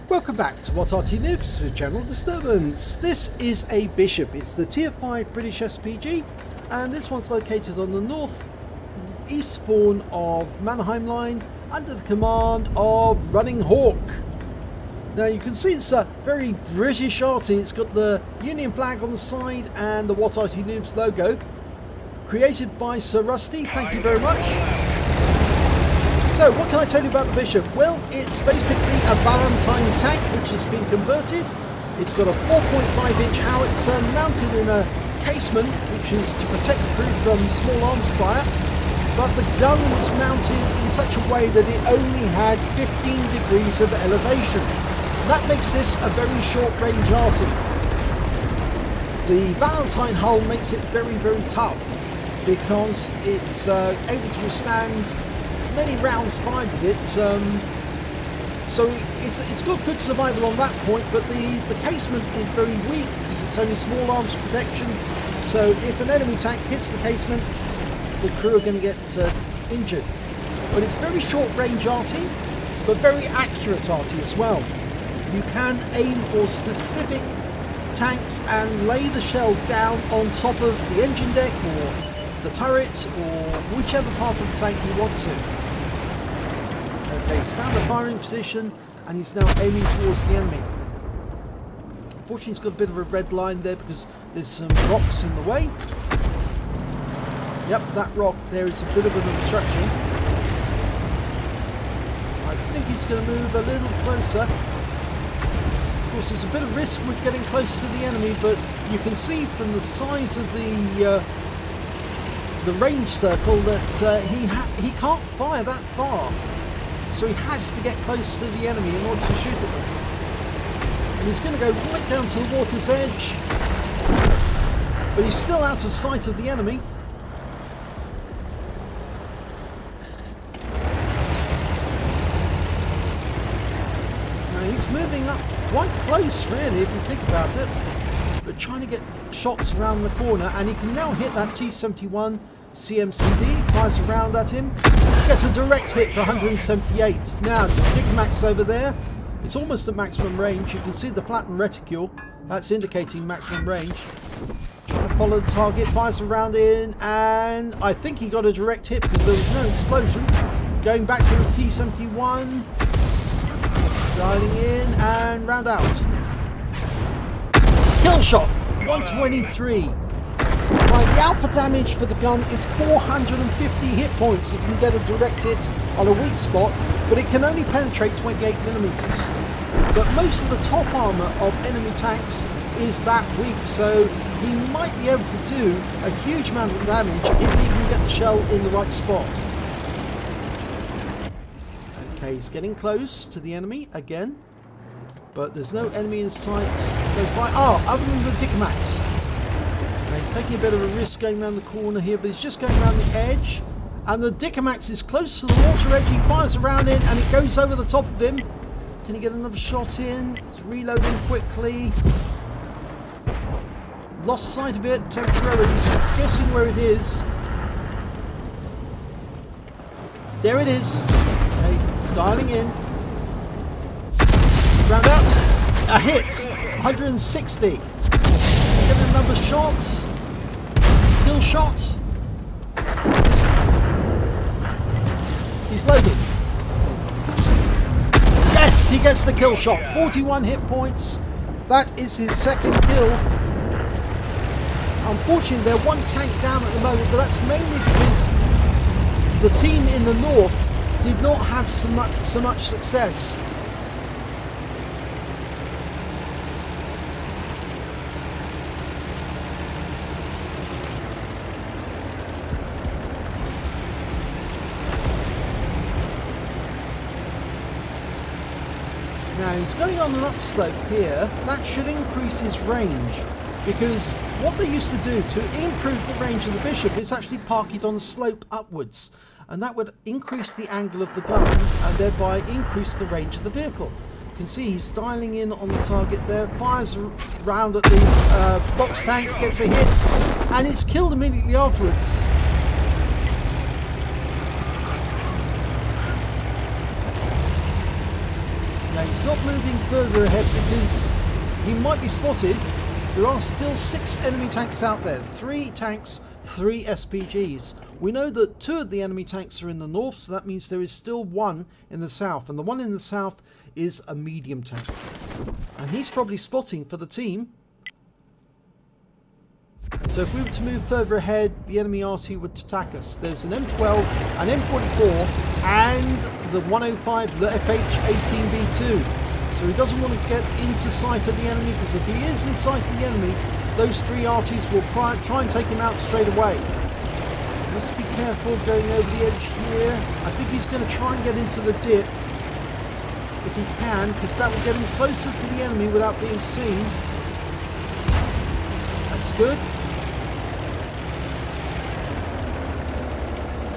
Welcome back to What Arty Noobs with General Disturbance. This is a Bishop. It's the Tier 5 British SPG, and this one's located on the north east spawn of Mannerheim Line under the command of Running Hawk. Now you can see it's a very British Arty. It's got the Union flag on the side and the What Arty Noobs logo. Created by Sir Rusty, thank you very much. So, what can I tell you about the Bishop? Well, it's basically a Valentine tank which has been converted. It's got a 4.5-inch howitzer mounted in a casement, which is to protect the crew from small arms fire. But the gun was mounted in such a way that it only had 15 degrees of elevation. That makes this a very short-range Arty. The Valentine hull makes it very, very tough because it's able to withstand many rounds fired with it, so it's got good survival on that point, but the casement is very weak because it's only small arms protection, so if an enemy tank hits the casement, the crew are going to get injured. But it's very short range Arty, but very accurate Arty as well. You can aim for specific tanks and lay the shell down on top of the engine deck or the turret or whichever part of the tank you want to. Okay, he's found a firing position and he's now aiming towards the enemy. Unfortunately, he's got a bit of a red line there because there's some rocks in the way. Yep, that rock there is a bit of an obstruction. I think he's going to move a little closer. Of course, there's a bit of risk with getting close to the enemy, but you can see from the size of the range circle that he can't fire that far. So he has to get close to the enemy in order to shoot at them. And he's going to go right down to the water's edge. But he's still out of sight of the enemy. Now he's moving up quite close really if you think about it. But trying to get shots around the corner, and he can now hit that T-71 CMCD, fires around at him, gets a direct hit for 178. Now it's a Digmax over there, it's almost at maximum range. You can see the flattened reticule, that's indicating maximum range. Trying to follow the target, fires around in, and I think he got a direct hit because there was no explosion. Going back to the T-71, dialing in and round out. Kill shot, 123. Right, the output damage for the gun is 450 hit points if you can get a direct hit on a weak spot, but it can only penetrate 28mm. But most of the top armour of enemy tanks is that weak, so he might be able to do a huge amount of damage if he can get the shell in the right spot. Okay, he's getting close to the enemy again, but there's no enemy in sight. Goes by. Oh, other than the Digmax. He's taking a bit of a risk going around the corner here, but he's just going around the edge. And the Digmax is close to the water edge. He fires around in and it goes over the top of him. Can he get another shot in? He's reloading quickly. Lost sight of it temporarily. He's guessing where it is. There it is. Okay, dialing in. Round out. A hit. 160. Get another shot. Kill shot. He's loaded. Yes, he gets the kill shot. 41 hit points. That is his second kill. Unfortunately, they're one tank down at the moment, but that's mainly because the team in the north did not have so much success. Now he's going on an upslope here. That should increase his range, because what they used to do to improve the range of the Bishop is actually park it on a slope upwards, and that would increase the angle of the gun and thereby increase the range of the vehicle. You can see he's dialing in on the target there, fires around at the box tank, gets a hit, and it's killed immediately afterwards. Now you he's not moving further ahead because he might be spotted. There are still 6 enemy tanks out there. 3 tanks, 3 SPGs. We know that 2 of the enemy tanks are in the north, so that means there is still 1 in the south. And the one in the south is a medium tank. And he's probably spotting for the team. And so if we were to move further ahead, the enemy Arty would attack us. There's an M12, an M44, and the 105 FH-18B2. So he doesn't want to get into sight of the enemy, because if he is in sight of the enemy, those 3 Artys will try and take him out straight away. Let's be careful going over the edge here. I think he's going to try and get into the dip if he can, because that will get him closer to the enemy without being seen. That's good.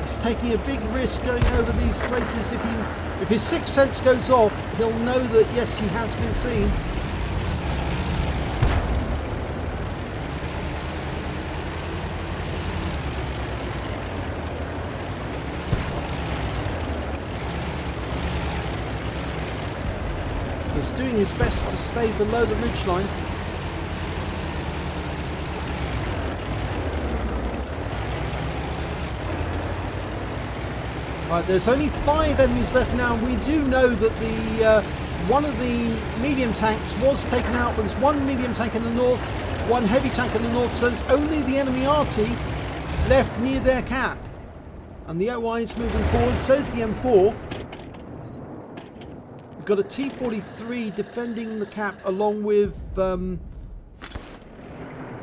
He's taking a big risk going over these places. If his sixth sense goes off, he'll know that yes, he has been seen. He's doing his best to stay below the ridgeline. Right, there's only 5 enemies left now. We do know that the one of the medium tanks was taken out. There's 1 medium tank in the north, 1 heavy tank in the north, so it's only the enemy Arty left near their cap. And the OI is moving forward, so is the M4. We've got a T-43 defending the cap along with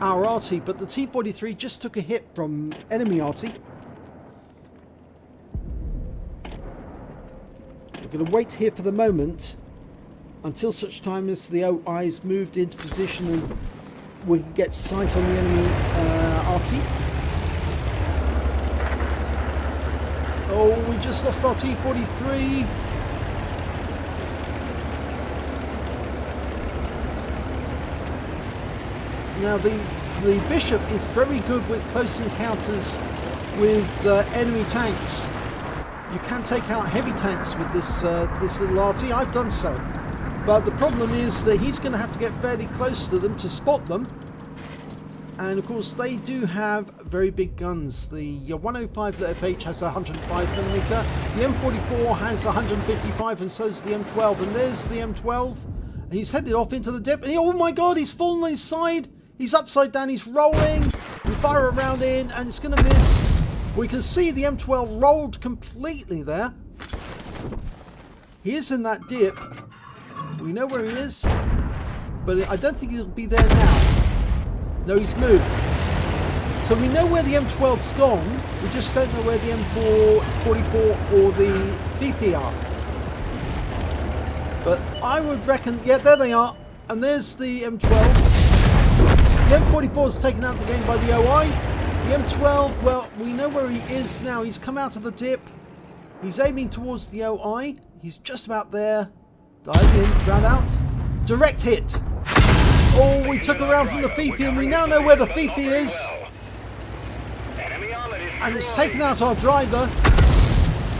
our Arty, but the T-43 just took a hit from enemy Arty. We're going to wait here for the moment until such time as the OI is moved into position and we can get sight on the enemy Arty. Oh, we just lost our T-43. Now the Bishop is very good with close encounters with enemy tanks. You can take out heavy tanks with this little Arty. I've done so. But the problem is that he's going to have to get fairly close to them to spot them. And of course they do have very big guns. The 105 FH has 105mm. The M44 has 155, and so does the M12. And there's the M12. And he's headed off into the dip. And oh my god, he's fallen on his side. He's upside down, he's rolling. We fire a round in and it's going to miss. We can see the M12 rolled completely there. He is in that dip. We know where he is, but I don't think he'll be there now. No, he's moved. So we know where the M12's gone. We just don't know where the M44 or the VP are. But I would reckon, yeah, there they are. And there's the M12. The M44 is taken out of the game by the OI. The M12, well, we know where he is now. He's come out of the dip. He's aiming towards the OI. He's just about there. Dive in, round out. Direct hit. Oh, we took a round from the Fifi, and we now know where the Fifi is. And it's taken out our driver.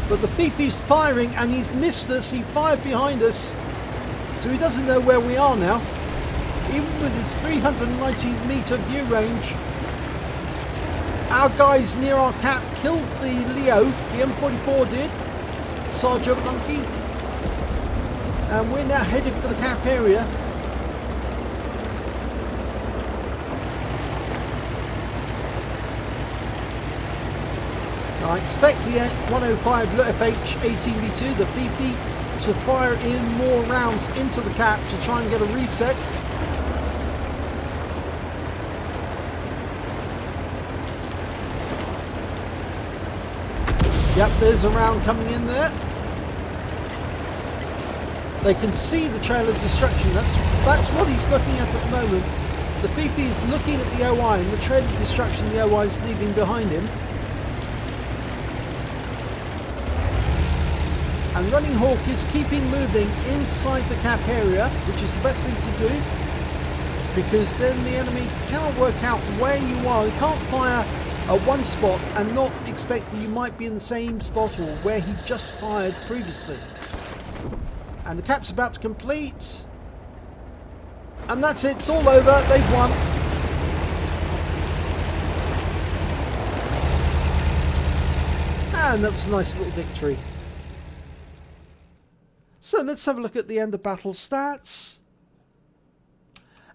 But the Fifi's firing, and he's missed us. He fired behind us. So he doesn't know where we are now. Even with his 390-meter view range. Our guys near our cap killed the Leo, the M44 did, Sergeant Monkey, and we're now headed for the cap area. I expect the 105 FH-18B2, the VP, to fire in more rounds into the cap to try and get a reset. Yep, there's a round coming in there. They can see the trail of destruction. That's what he's looking at the moment. The Fifi is looking at the OI and the trail of destruction the OI is leaving behind him. And Running Hawk is keeping moving inside the cap area, which is the best thing to do, because then the enemy cannot work out where you are. He can't fire at one spot and not expect that you might be in the same spot or where he just fired previously. And the cap's about to complete. And that's it. It's all over. They've won. And that was a nice little victory. So let's have a look at the end of battle stats.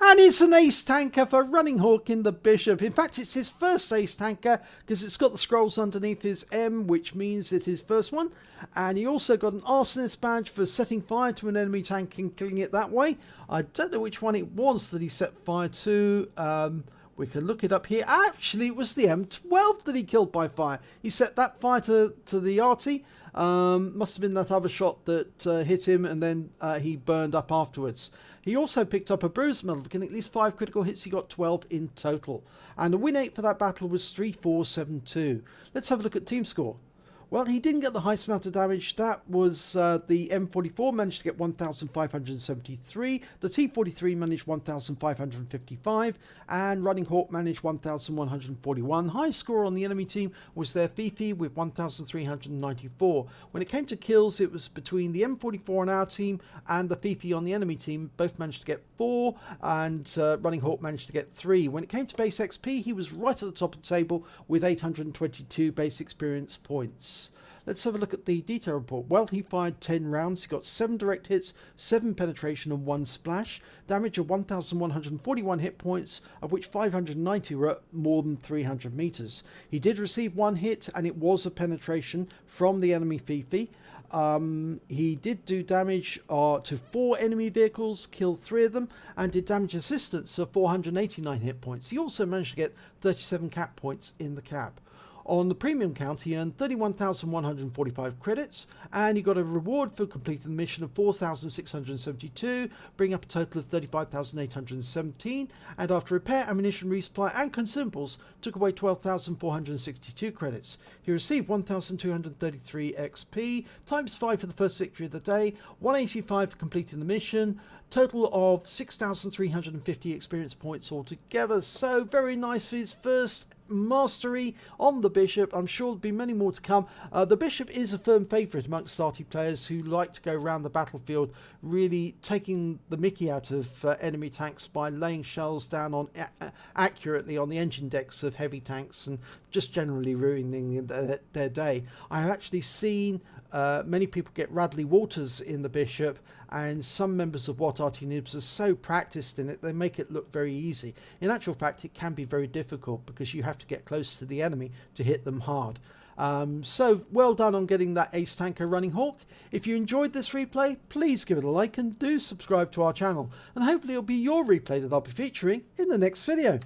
And it's an ace tanker for Running Hawk in the Bishop. In fact, it's his first ace tanker because it's got the scrolls underneath his M, which means it's his first one. And he also got an arsonist badge for setting fire to an enemy tank and killing it that way. I don't know which one it was that he set fire to. We can look it up here. Actually, it was the M12 that he killed by fire. He set that fire to the Arty. Must have been that other shot that hit him, and then he burned up afterwards. He also picked up a bruise medal, getting at least 5 critical hits. He got 12 in total. And the win rate for that battle was 3-4-7-2. Let's have a look at team score. Well, he didn't get the highest amount of damage. That was the M44 managed to get 1,573. The T43 managed 1,555. And Running Hawk managed 1,141. Highest score on the enemy team was their Fifi with 1,394. When it came to kills, it was between the M44 on our team and the Fifi on the enemy team. Both managed to get 4, and Running Hawk managed to get 3. When it came to base XP, he was right at the top of the table with 822 base experience points. Let's have a look at the detail report. Well, he fired 10 rounds. He got 7 direct hits, 7 penetration and 1 splash. Damage of 1,141 hit points, of which 590 were at more than 300 meters. He did receive 1 hit, and it was a penetration from the enemy Fifi. He did do damage to 4 enemy vehicles, killed 3 of them, and did damage assistance of 489 hit points. He also managed to get 37 cap points in the cap. On the premium count, he earned 31,145 credits, and he got a reward for completing the mission of 4,672, bringing up a total of 35,817, and after repair, ammunition resupply and consumables, took away 12,462 credits. He received 1,233 XP, times 5 for the first victory of the day, 185 for completing the mission, total of 6,350 experience points altogether. So very nice for his first mastery on the Bishop. I'm sure there'll be many more to come. The Bishop is a firm favourite amongst Arty players who like to go around the battlefield, really taking the mickey out of enemy tanks by laying shells down on accurately on the engine decks of heavy tanks and just generally ruining their day. I have actually seen many people get Radley Walters in the Bishop, and some members of What Arty Noobs are so practiced in it they make it look very easy. In actual fact, it can be very difficult because you have to get close to the enemy to hit them hard. So well done on getting that ace tanker Running Hawk. If you enjoyed this replay, please give it a like and do subscribe to our channel, and hopefully it'll be your replay that I'll be featuring in the next video.